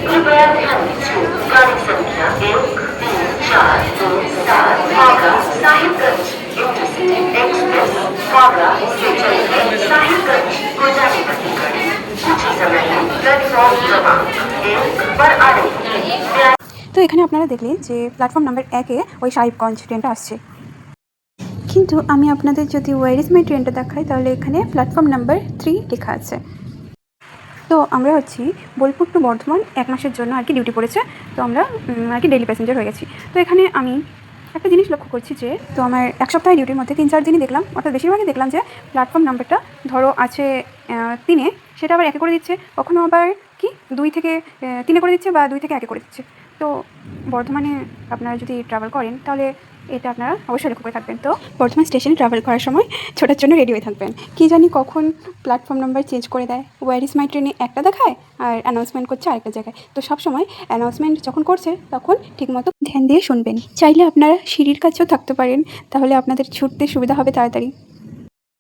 कृपया ध्यान दीजिए गाड़ी संख्या 1 3 4 2 7 हावड़ा साहिबगंज इंटरसिटी एक्सप्रेस हावड़ा से चल रही साहिबगंज को जाने वाली गाड़ी कुछ ही समय में प्लेटफॉर्म क्रमांक 1 पर आ रही है। তো এখানে আপনারা দেখলেন যে প্ল্যাটফর্ম নাম্বার 1-এ ওই সাহিবগঞ্জ ট্রেনটা আসছে, কিন্তু আমি আপনাদের যদি ওয়ার ইজ মাই ট্রেনটা দেখাই তাহলে এখানে প্ল্যাটফর্ম নাম্বার 3 লেখা আছে। তো আমরা হচ্ছি বোলপুর টু বর্ধমান 1 মাসের জন্য আর কি ডিউটি পড়েছে, তো আমরা আর কি ডেইলি প্যাসেঞ্জার হয়ে গেছি। তো এখানে আমি একটা জিনিস লক্ষ্য করছি যে তো আমার 1 সপ্তাহে ডিউটির মধ্যে 3-4 দিনই দেখলাম, অর্থাৎ বেশিরভাগই দেখলাম যে প্ল্যাটফর্ম নাম্বারটা ধরো আছে 3-এ, সেটা আবার 1-এ করে দিচ্ছে, কখনো আবার কি 2 থেকে 3-এ করে দিচ্ছে বা 2 থেকে 1-এ করে দিচ্ছে। তো বর্ধমানে আপনারা যদি ট্রাভেল করেন তাহলে এটা আপনারা অবশ্যই লক্ষ্য করে থাকবেন। তো বর্ধমান স্টেশনে ট্রাভেল করার সময় ছোটার জন্য রেডি হয়ে থাকবেন। কী জানি কখন প্ল্যাটফর্ম নাম্বার চেঞ্জ করে দেয়, ওয়ার ইজ মাই ট্রেনে একটা দেখায় আর অ্যানাউন্সমেন্ট করছে আরেকটা জায়গায়। তো সবসময় অ্যানাউন্সমেন্ট যখন করছে তখন ঠিকমতো ধ্যান দিয়ে শুনবেন। চাইলে আপনারা সিঁড়ির কাছেও থাকতে পারেন, তাহলে আপনাদের ছুটতে সুবিধা হবে তাড়াতাড়ি।